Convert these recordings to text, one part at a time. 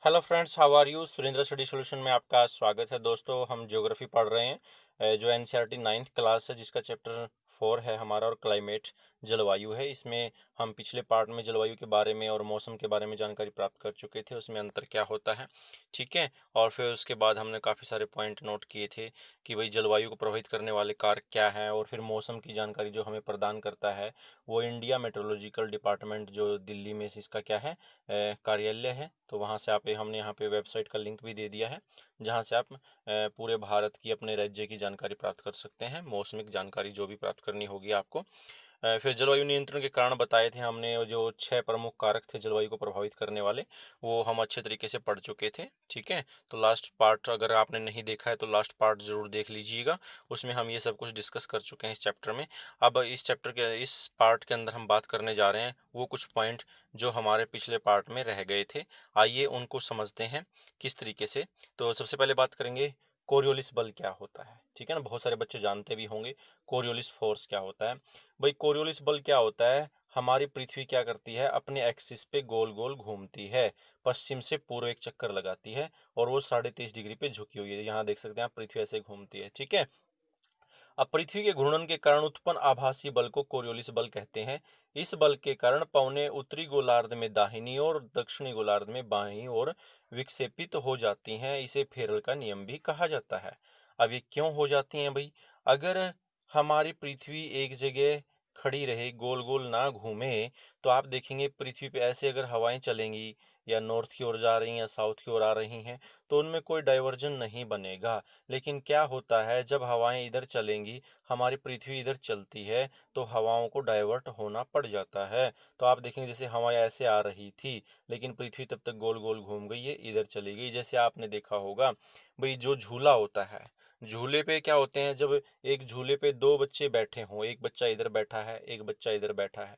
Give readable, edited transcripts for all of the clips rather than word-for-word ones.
Hello friends, how are you. Surendra study solution में आपका स्वागत है। दोस्तों, हम ज्योग्राफी पढ़ रहे हैं, जो एनसीईआरटी 9th क्लास है, जिसका चैप्टर 4 है हमारा, और क्लाइमेट जलवायु है। इसमें हम पिछले पार्ट में जलवायु के बारे में और मौसम के बारे में जानकारी प्राप्त कर चुके थे, उसमें अंतर क्या होता है, ठीक है। और फिर उसके बाद हमने काफ़ी सारे पॉइंट नोट किए थे कि भाई जलवायु को प्रभावित करने वाले कारक क्या हैं, और फिर मौसम की जानकारी जो हमें प्रदान करता है वो इंडिया मेट्रोलॉजिकल डिपार्टमेंट, जो दिल्ली में इसका क्या है, कार्यालय है। तो वहाँ से आप, हमने यहाँ पे वेबसाइट का लिंक भी दे दिया है, जहाँ से आप पूरे भारत की, अपने राज्य की जानकारी प्राप्त कर सकते हैं, मौसमिक जानकारी जो भी प्राप्त करनी होगी आपको। फिर जलवायु नियंत्रण के कारण बताए थे हमने, और जो 6 प्रमुख कारक थे जलवायु को प्रभावित करने वाले, वो हम अच्छे तरीके से पढ़ चुके थे, ठीक है। तो लास्ट पार्ट अगर आपने नहीं देखा है तो लास्ट पार्ट जरूर देख लीजिएगा, उसमें हम ये सब कुछ डिस्कस कर चुके हैं इस चैप्टर में। अब इस पार्ट के अंदर हम बात करने जा रहे हैं वो कुछ पॉइंट जो हमारे पिछले पार्ट में रह गए थे। आइए उनको समझते हैं किस तरीके से। तो सबसे पहले बात करेंगे कोरियोलिस बल क्या होता है, ठीक है ना। बहुत सारे बच्चे जानते भी होंगे कोरियोलिस फोर्स क्या होता है। भाई कोरियोलिस बल क्या होता है, हमारी पृथ्वी क्या करती है, अपने एक्सिस पे गोल गोल घूमती है, पश्चिम से पूर्व एक चक्कर लगाती है, और वो 23.5 डिग्री पे झुकी हुई है। यहाँ देख सकते हैं आप, पृथ्वी ऐसे घूमती है, ठीक है। अब पृथ्वी के घूर्णन के कारण उत्पन्न आभासी बल को कोरियोलिस बल कहते हैं। इस बल के कारण पवनें उत्तरी गोलार्ध में दाहिनी और दक्षिणी गोलार्ध में बाईं ओर विक्षेपित हो जाती हैं। इसे फेरल का नियम भी कहा जाता है। अब ये क्यों हो जाती हैं भाई? अगर हमारी पृथ्वी एक जगह खड़ी रहे, गोल गोल ना घूमे, तो आप देखेंगे पृथ्वी पे ऐसे अगर हवाएं चलेंगी, या नॉर्थ की ओर जा रही हैं या साउथ की ओर आ रही हैं, तो उनमें कोई डाइवर्जन नहीं बनेगा। लेकिन क्या होता है, जब हवाएं इधर चलेंगी, हमारी पृथ्वी इधर चलती है, तो हवाओं को डाइवर्ट होना पड़ जाता है। तो आप देखेंगे जैसे हवाएं ऐसे आ रही थी, लेकिन पृथ्वी तब तक गोल गोल घूम गई है, इधर चली गई। जैसे आपने देखा होगा भाई, जो झूला होता है, झूले पे क्या होते हैं, जब एक झूले पे दो बच्चे बैठे हों, एक बच्चा इधर बैठा है, एक बच्चा इधर बैठा है,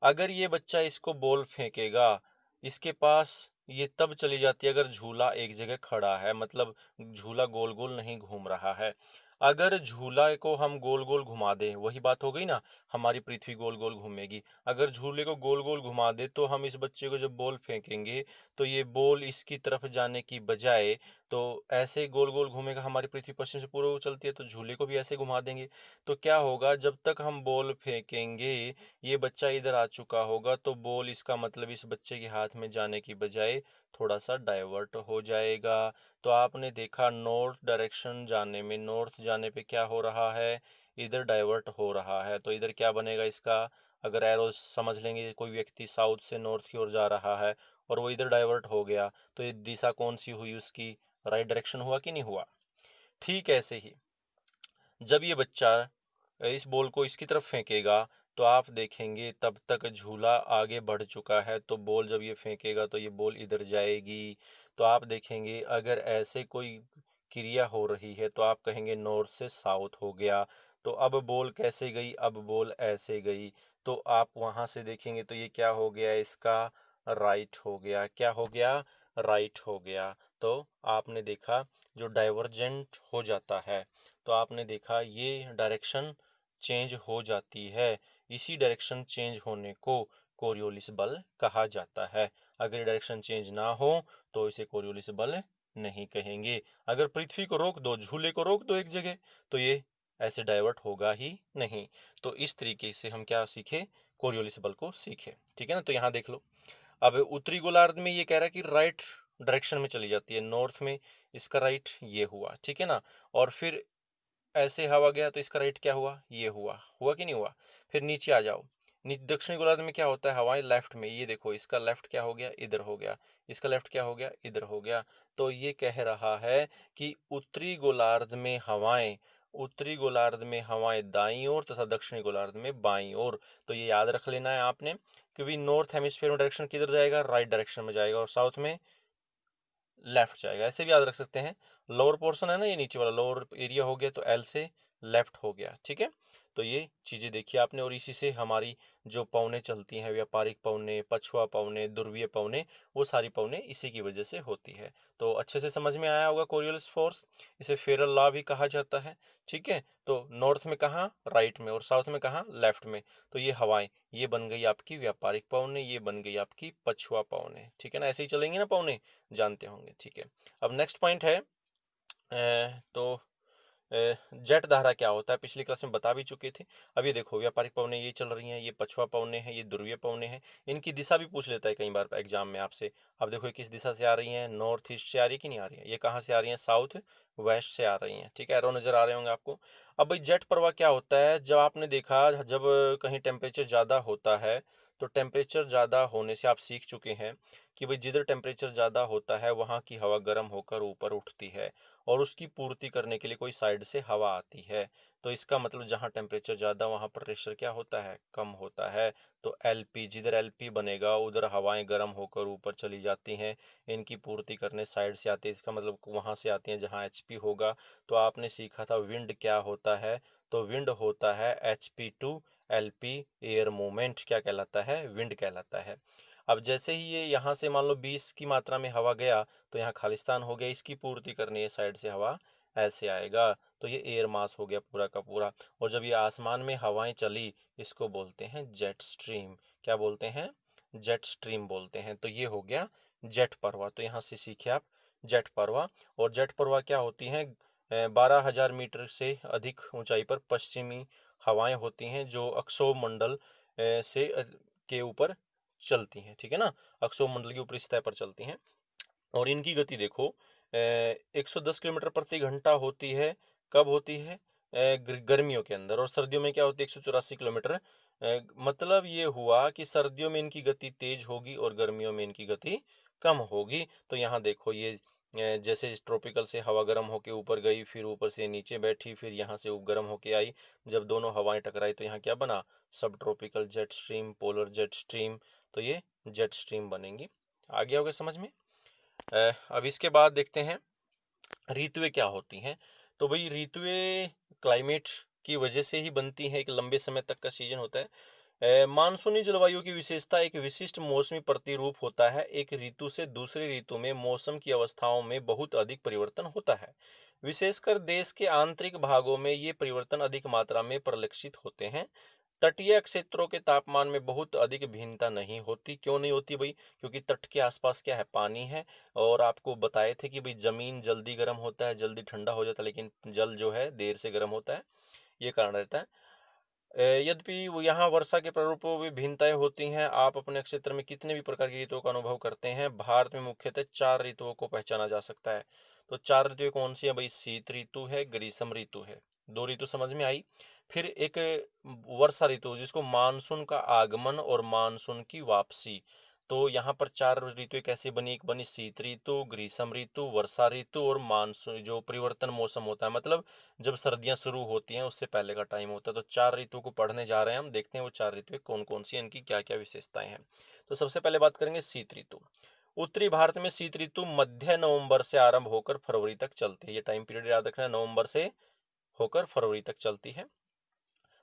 अगर ये बच्चा इसको बॉल फेंकेगा, इसके पास ये तब चली जाती है अगर झूला एक जगह खड़ा है, मतलब झूला गोल गोल नहीं घूम रहा है। अगर झूला को हम गोल गोल घुमा दें, वही बात हो गई ना, हमारी पृथ्वी गोल गोल घूमेगी। अगर झूले को गोल गोल घुमा दे, तो हम इस बच्चे को जब बॉल फेंकेंगे, तो ये बॉल इसकी तरफ जाने की बजाय तो ऐसे गोल गोल घूमेगा। हमारी पृथ्वी पश्चिम से पूर्व चलती है, तो झूले को भी ऐसे घुमा देंगे। तो क्या होगा, जब तक हम बॉल फेंकेंगे, ये बच्चा इधर आ चुका होगा, तो बॉल, इसका मतलब इस बच्चे के हाथ में जाने की बजाय थोड़ा सा डाइवर्ट हो जाएगा। तो आपने देखा नॉर्थ डायरेक्शन जाने में, नॉर्थ जाने पे क्या हो रहा है, इधर डाइवर्ट हो रहा है। तो इधर क्या बनेगा इसका, अगर एरो समझ लेंगे, कोई व्यक्ति साउथ से नॉर्थ की ओर जा रहा है और वो इधर डाइवर्ट हो गया, तो ये दिशा कौन सी हुई उसकी, राइट डायरेक्शन हुआ कि नहीं हुआ। ठीक ऐसे ही जब ये बच्चा इस बॉल को इसकी तरफ फेंकेगा, तो आप देखेंगे तब तक झूला आगे बढ़ चुका है, तो बॉल जब ये फेंकेगा तो ये बॉल इधर जाएगी। तो आप देखेंगे अगर ऐसे कोई क्रिया हो रही है, तो आप कहेंगे नॉर्थ से साउथ हो गया। तो अब बॉल कैसे गई, अब बॉल ऐसे गई, तो आप वहां से देखेंगे तो ये क्या हो गया, इसका राइट हो गया। क्या हो गया, राइट हो गया। तो आपने देखा जो डाइवर्जेंट हो जाता है, तो आपने देखा ये डायरेक्शन चेंज हो जाती है। इसी डायरेक्शन चेंज होने को कोरियोलिस बल कहा जाता है। अगर डायरेक्शन चेंज ना हो तो इसे कोरियोलिस बल नहीं कहेंगे। अगर पृथ्वी को रोक दो, झूले को रोक दो एक जगह, तो ये ऐसे डाइवर्ट होगा ही नहीं। तो इस तरीके से हम क्या सीखे, कोरियोलिस बल को सीखे, ठीक है ना। तो यहाँ देख लो, अब उत्तरी गोलार्ध में ये कह रहा है कि राइट डायरेक्शन में चली जाती है, नॉर्थ में इसका राइट ये हुआ, ठीक है ना। और फिर ऐसे हवा गया तो इसका राइट क्या हुआ, ये हुआ, हुआ कि नहीं हुआ। फिर नीचे आ जाओ, दक्षिणी गोलार्ध में क्या होता है, हवाएं लेफ्ट में, ये देखो इसका लेफ्ट क्या हो गया, इधर हो गया, इसका लेफ्ट क्या हो गया, इधर हो गया। तो ये कह रहा है कि उत्तरी गोलार्ध में हवाएं दाईं ओर तथा दक्षिणी गोलार्ध में बाईं ओर। तो ये याद रख लेना है आपने, क्योंकि नॉर्थ हेमिस्फीयर में डायरेक्शन किधर जाएगा, राइट डायरेक्शन में जाएगा, और साउथ में लेफ्ट जाएगा। ऐसे भी याद रख सकते हैं, लोअर पोर्शन है ना, ये नीचे वाला लोअर एरिया हो गया, तो एल से लेफ्ट हो गया, ठीक है। तो ये चीज़ें देखिए आपने, और इसी से हमारी जो पवनें चलती हैं, व्यापारिक पवनें, पछुआ पवनें, ध्रुवीय पवनें, वो सारी पवनें इसी की वजह से होती है। तो अच्छे से समझ में आया होगा कोरियोलिस फोर्स। इसे फेरल लॉ भी कहा जाता है। ठीक है, तो नॉर्थ में कहाँ, राइट में, और साउथ में कहाँ, लेफ्ट में। तो ये हवाएं, ये बन गई आपकी व्यापारिक पवनें, ये बन गई आपकी पछुआ पवनें। ठीक है ना, ऐसे ही चलेंगी ना पवनें, जानते होंगे। ठीक है, अब नेक्स्ट पॉइंट है तो जेट धारा क्या होता है, पिछली क्लास में बता भी चुके थे। अब ये देखो, व्यापारिक पवनें ये चल रही हैं, ये पछुआ पवनें हैं, ये ध्रुवीय पवनें हैं। इनकी दिशा भी पूछ लेता है कई बार एग्जाम में आपसे। अब देखो ये किस दिशा से आ रही हैं, नॉर्थ ईस्ट से आ रही है कि नहीं आ रही है, ये कहाँ से आ रही हैं, साउथ वेस्ट से आ रही हैं। ठीक है, एरो नजर आ रहे होंगे आपको। अब भाई जेट प्रवाह क्या होता है, जब आपने देखा जब कहीं टेम्परेचर ज़्यादा होता है, तो टेम्परेचर ज़्यादा होने से आप सीख चुके हैं कि भाई जिधर टेम्परेचर ज़्यादा होता है वहाँ की हवा गर्म होकर ऊपर उठती है, और उसकी पूर्ति करने के लिए कोई साइड से हवा आती है। तो इसका मतलब जहाँ टेम्परेचर ज़्यादा वहाँ पर प्रेशर क्या होता है, कम होता है। तो एलपी, जिधर एलपी बनेगा उधर हवाएं गर्म होकर ऊपर चली जाती हैं, इनकी पूर्ति करने साइड से आती है। इसका मतलब वहाँ से आती हैं जहाँ एचपी होगा। तो आपने सीखा था विंड क्या होता है, तो विंड होता है HP to LP, air movement क्या कहलाता है, विंड कहलाता है। अब जैसे ही ये यहाँ से मान लो 20 की मात्रा में हवा गया, तो यहाँ खालिस्तान हो गया, इसकी पूर्ति करनी है साइड से हवा, ऐसे आएगा। तो ये एयर मास हो गया पूरा का पूरा। और जब ये आसमान में हवाएं चली, इसको बोलते हैं जेट स्ट्रीम। क्या बोलते हैं, जेट स्ट्रीम बोलते हैं। तो ये हो गया जेट प्रवाह। तो यहाँ से सीखे आप जेट प्रवाह। और जेट प्रवाह क्या होती हैं, 12,000 मीटर से अधिक ऊंचाई पर पश्चिमी हवाएं होती हैं, जो अक्षोमंडल से के ऊपर चलती हैं। ठीक है ना, अक्षोमंडल की ऊपरी सतह पर चलती हैं। और इनकी गति देखो 110 किलोमीटर प्रति घंटा होती है। कब होती है, गर्मियों के अंदर। और सर्दियों में क्या होती है, 184 किलोमीटर। मतलब ये हुआ कि सर्दियों में इनकी गति तेज होगी और गर्मियों में इनकी गति कम होगी। तो यहाँ देखो ये जैसे ट्रॉपिकल से हवा गर्म होके ऊपर गई, फिर ऊपर से नीचे बैठी, फिर यहाँ से गर्म होके आई, जब दोनों हवाएं टकराई तो यहाँ क्या बना, सब tropical jet stream, polar jet stream. तो ये जेट स्ट्रीम बनेंगी। आ गया होगा समझ में। अब इसके बाद देखते हैं ऋतुएं क्या होती हैं। तो भाई ऋतुएं क्लाइमेट की वजह से ही बनती हैं, एक लंबे समय तक का सीजन होता है। मानसूनी जलवायु की विशेषता एक विशिष्ट मौसमी प्रतिरूप होता है। एक ऋतु से दूसरे ऋतु में मौसम की अवस्थाओं में बहुत अधिक परिवर्तन होता है। विशेषकर देश के आंतरिक भागों में ये परिवर्तन अधिक मात्रा में परिलक्षित होते हैं। तटीय क्षेत्रों के तापमान में बहुत अधिक भिन्नता नहीं होती। क्यों नहीं होती भाई, क्योंकि तट के आसपास क्या है, पानी है। और आपको बताए थे कि भाई जमीन जल्दी गर्म होता है, जल्दी ठंडा हो जाता है, लेकिन जल जो है देर से गर्म होता है, ये कारण रहता है। यद्यपि यहाँ वर्षा के प्रारूपों में भिन्नताएं होती हैं। आप अपने क्षेत्र में कितने भी प्रकार की ऋतुओं का अनुभव करते हैं। भारत में मुख्यतः 4 ऋतुओं को पहचाना जा सकता है। तो 4 ऋतुएं कौन सी है भाई, शीत ऋतु है, ग्रीष्म ऋतु है। 2 ऋतु समझ में आई। फिर एक वर्षा ऋतु, जिसको मानसून का आगमन और मानसून की वापसी। तो यहाँ पर 4 ऋतुएं कैसे बनी, एक बनी शीत ऋतु, ग्रीष्म ऋतु, वर्षा ऋतु और मानसून, जो परिवर्तन मौसम होता है, मतलब जब सर्दियां शुरू होती हैं उससे पहले का टाइम होता है। तो 4 ऋतु को पढ़ने जा रहे हैं हम, देखते हैं वो 4 ऋतुएं कौन कौन सी हैं, इनकी क्या क्या विशेषताएं हैं। तो सबसे पहले बात करेंगे शीत ऋतु। उत्तरी भारत में शीत ऋतु मध्य नवंबर से आरंभ होकर फरवरी तक चलती है। ये टाइम पीरियड याद रखना है, नवंबर से होकर फरवरी तक चलती है।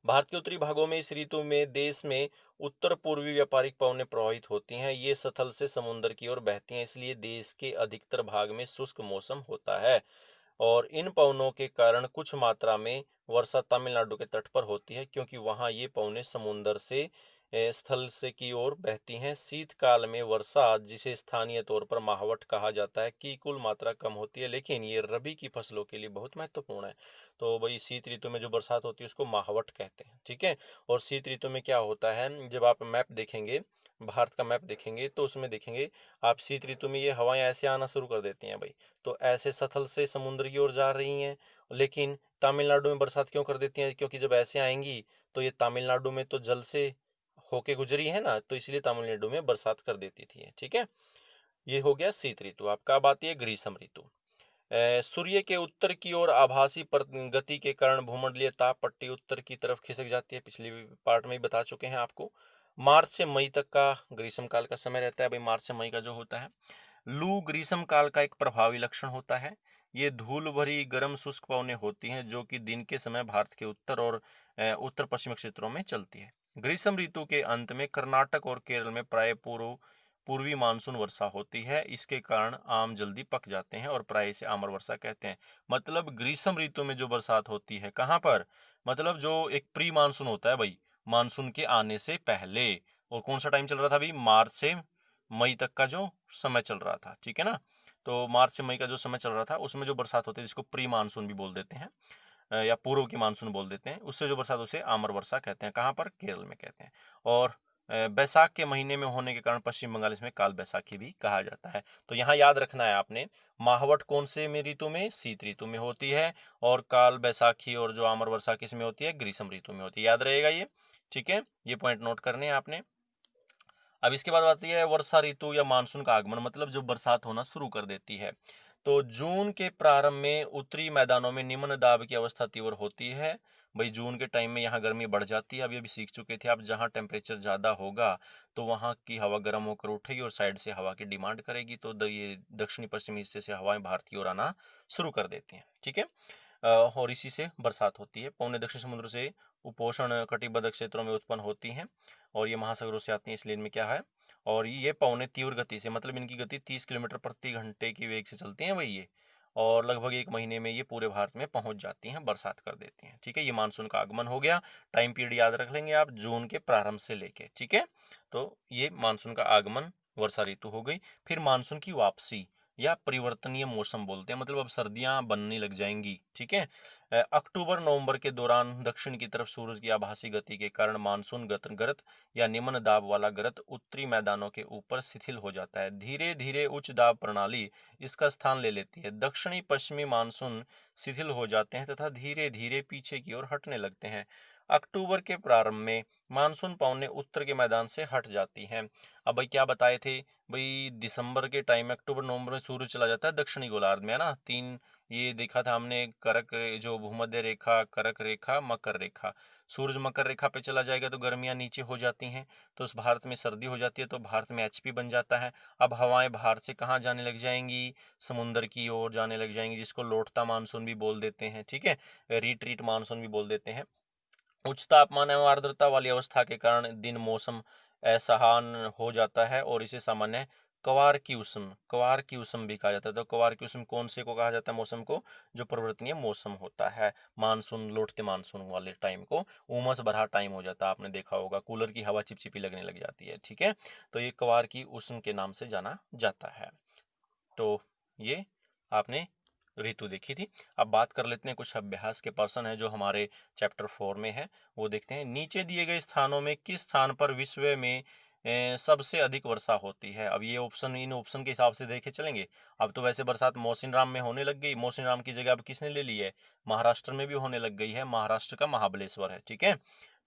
भारत के उत्तरी भागों में इस ऋतु में देश में उत्तर पूर्वी व्यापारिक पवनें प्रवाहित होती हैं। ये स्थल से समुद्र की ओर बहती हैं, इसलिए देश के अधिकतर भाग में शुष्क मौसम होता है। और इन पवनों के कारण कुछ मात्रा में वर्षा तमिलनाडु के तट पर होती है, क्योंकि वहां ये पवनें समुद्र से स्थल से की ओर बहती हैं। शीतकाल में वर्षा, जिसे स्थानीय तौर पर माहवट कहा जाता है, की कुल मात्रा कम होती है, लेकिन ये रबी की फसलों के लिए बहुत महत्वपूर्ण है। तो भाई शीत ऋतु में जो बरसात होती है उसको माहवट कहते हैं। ठीक है, और शीत ऋतु में क्या होता है, जब आप मैप देखेंगे, भारत का मैप देखेंगे, तो उसमें देखेंगे आप शीत ऋतु में ये हवाएं ऐसे आना शुरू कर देती हैं भाई। तो ऐसे स्थल से समुद्र की ओर जा रही हैं, लेकिन तमिलनाडु में बरसात क्यों कर देती हैं, क्योंकि जब ऐसे आएंगी तो ये तमिलनाडु में तो जल से होके गुजरी है ना, तो इसलिए तमिलनाडु में बरसात कर देती थी। ठीक है, ये हो गया शीत ऋतु। आपका अब आती है ग्रीष्म ऋतु। सूर्य के उत्तर की ओर आभासी गति के कारण भूमंडलीय ताप पट्टी उत्तर की तरफ खिसक जाती है। पिछले पार्ट में ही बता चुके हैं आपको। मार्च से मई तक का ग्रीष्म काल का समय रहता है भाई, मार्च से मई का जो होता है। लू ग्रीष्म काल का एक प्रभावी लक्षण होता है। ये धूल भरी गर्म शुष्क पवनें होती हैं जो कि दिन के समय भारत के उत्तर और उत्तर पश्चिमी क्षेत्रों में चलती है। ग्रीष्म ऋतु के अंत में कर्नाटक और केरल में प्राय पूर्वी मानसून वर्षा होती है। इसके कारण आम जल्दी पक जाते हैं और प्राय इसे आमर वर्षा कहते हैं। मतलब ग्रीष्म ऋतु में जो बरसात होती है, कहाँ पर, मतलब जो एक प्री मानसून होता है भाई, मानसून के आने से पहले। और कौन सा टाइम चल रहा था अभी, मार्च से मई तक का जो समय चल रहा था, ठीक है ना। तो मार्च से मई का जो समय चल रहा था उसमें जो बरसात होती है, जिसको प्री मानसून भी बोल देते हैं या पूर्व की मानसून बोल देते हैं, उससे जो बरसात उसे आमर वर्षा कहते हैं। कहाँ पर, केरल में कहते हैं। और बैसाख के महीने में होने के कारण पश्चिम बंगाल इसमें काल बैसाखी भी कहा जाता है। तो यहाँ याद रखना है आपने, माहवट कौन से में ऋतु में, शीत ऋतु में होती है, और काल बैसाखी और जो आमर वर्षा किस में होती है, ग्रीष्म ऋतु में होती है। याद रहेगा ये, ठीक है, ये पॉइंट नोट करने हैं आपने। अब इसके बाद आती है वर्षा ऋतु या मानसून का आगमन, मतलब जब बरसात होना शुरू कर देती है। तो जून के प्रारंभ में उत्तरी मैदानों में निम्न दाब की अवस्था तीव्र होती है। भाई जून के टाइम में यहाँ गर्मी बढ़ जाती है। अभी सीख चुके थे आप, जहाँ टेम्परेचर ज़्यादा होगा तो वहाँ की हवा गर्म होकर उठेगी और साइड से हवा की डिमांड करेगी, तो ये दक्षिणी पश्चिमी हिस्से से हवाएं भारत की ओर आना शुरू कर देती हैं, ठीक है। और इसी से बरसात होती है। पौने दक्षिण समुद्र से उपोष्ण कटिबद्ध क्षेत्रों में उत्पन्न होती हैं और ये महासागरों से आती हैं, इसलिए इनमें क्या है, और ये पौने तीव्र गति से, मतलब इनकी गति 30 किलोमीटर प्रति घंटे की वेग से चलती हैं भाई ये, और लगभग 1 महीने में ये पूरे भारत में पहुंच जाती हैं, बरसात कर देती हैं, ठीक है। ये मानसून का आगमन हो गया। टाइम पीरियड याद रख लेंगे आप, जून के प्रारंभ से लेके, ठीक है। तो ये मानसून का आगमन, वर्षा ऋतु हो गई। फिर मानसून की वापसी या परिवर्तनीय मौसम बोलते हैं, मतलब अब सर्दियां बनने लग जाएंगी, ठीक है। अक्टूबर नवंबर के दौरान दक्षिण की तरफ सूरज की आभासी गति के कारण मानसून गर्त या निम्न दाब वाला गर्त उत्तरी मैदानों के ऊपर शिथिल हो जाता है। धीरे धीरे उच्च दाब प्रणाली इसका स्थान ले लेती है। दक्षिणी पश्चिमी मानसून शिथिल हो जाते हैं तथा धीरे धीरे पीछे की ओर हटने लगते हैं। अक्टूबर के प्रारंभ में मानसून पवनें उत्तर के मैदान से हट जाती हैं। अब भाई क्या बताए थे, भाई दिसंबर के टाइम में, अक्टूबर नवंबर में सूरज चला जाता है दक्षिणी गोलार्ध में, है ना। तीन ये देखा था हमने, जो भूमध्य रेखा, कर्क रेखा, मकर रेखा। सूरज मकर रेखा पे चला जाएगा तो गर्मियां नीचे हो जाती हैं, तो उस भारत में सर्दी हो जाती है, तो भारत में एचपी बन जाता है। अब हवाएं भारत से कहाँ जाने लग जाएंगी, समुद्र की ओर जाने लग जाएंगी, जिसको लौटता मानसून भी बोल देते हैं, ठीक है, रिट्रीट मानसून भी बोल देते हैं। उच्च तापमान एवं आर्द्रता वाली अवस्था के कारण दिन मौसम असहान हो जाता है और इसे सामान्य कवार की उष्म भी कहा जाता है। तो कवार की उष्म कौन से को कहा जाता है, मौसम को, जो परिवर्तनीय मौसम होता है, मानसून, लौटते मानसून वाले टाइम को उमस भरा टाइम हो जाता है। आपने देखा होगा कूलर की हवा चिपचिपी लगने लग जाती है, ठीक है। तो ये कवार की उष्म के नाम से जाना जाता है। तो ये आपने ऋतु देखी थी। अब बात कर लेते हैं, कुछ अभ्यास के पर्सन है जो हमारे चैप्टर 4 में है, वो देखते हैं। नीचे दिए गए स्थानों में किस स्थान पर विश्व में सबसे अधिक वर्षा होती है। अब ये ऑप्शन, इन ऑप्शन के हिसाब से देखे चलेंगे। अब तो वैसे बरसात मौसिन राम में होने लग गई, मौसिन राम की जगह अब किसने ले ली है, महाराष्ट्र में भी होने लग गई है, महाराष्ट्र का महाबलेश्वर है, ठीक है।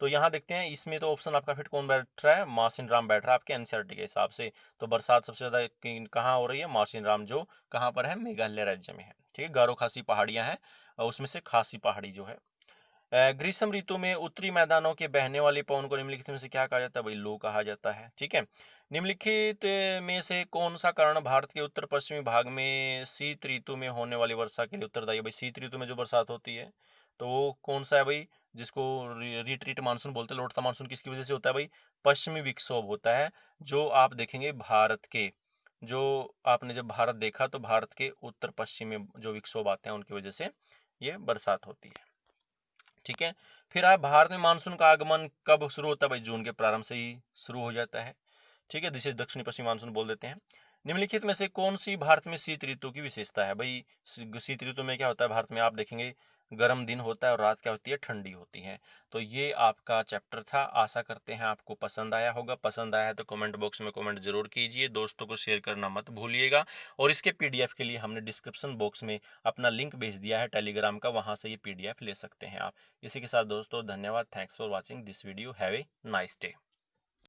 तो यहाँ देखते हैं, इसमें तो ऑप्शन आपका फिट कौन बैठ रहा है, मासिन राम बैठ रहा है आपके एनसीईआरटी के हिसाब से। तो बरसात सबसे ज्यादा कहाँ हो रही है, मासिन राम, जो कहाँ पर है, मेघालय राज्य में है, ठीक है। गारो खासी पहाड़ियां हैं और उसमें से खासी पहाड़ी जो है। ग्रीष्म ऋतु में उत्तरी मैदानों के बहने वाली पवन को निम्नलिखित में से क्या कहा जाता है, भाई लू कहा जाता है, ठीक है। निम्नलिखित में से कौन सा कारण भारत के उत्तर पश्चिमी भाग में शीत ऋतु में होने वाली वर्षा के लिए उत्तरदायी है। भाई शीत ऋतु में जो बरसात होती है तो वो कौन सा है भाई, जिसको रिट्रीट मानसून बोलते हैं, लौटता मानसून किसकी वजह से होता है भाई, पश्चिमी विक्षोभ होता है। जो आप देखेंगे भारत के, जो आपने जब भारत देखा तो भारत के उत्तर पश्चिम में जो विक्षोभ आते हैं उनकी वजह से ये बरसात होती है, ठीक है। फिर आप, भारत में मानसून का आगमन कब शुरू होता है, भाई जून के प्रारंभ से ही शुरू हो जाता है, ठीक है, जिसे दक्षिणी पश्चिमी मानसून बोल देते हैं। निम्नलिखित में से कौन सी भारत में शीत ऋतु की विशेषता है, भाई शीत ऋतु में क्या होता है भारत में, आप देखेंगे गर्म दिन होता है और रात क्या होती है, ठंडी होती है। तो ये आपका चैप्टर था। आशा करते हैं आपको पसंद आया होगा। पसंद आया है तो कमेंट बॉक्स में कमेंट जरूर कीजिए, दोस्तों को शेयर करना मत भूलिएगा। और इसके पीडीएफ के लिए हमने डिस्क्रिप्शन बॉक्स में अपना लिंक भेज दिया है टेलीग्राम का, वहां से ये पीडीएफ ले सकते हैं आप। इसी के साथ दोस्तों धन्यवाद, thanks for watching this video, have a nice day.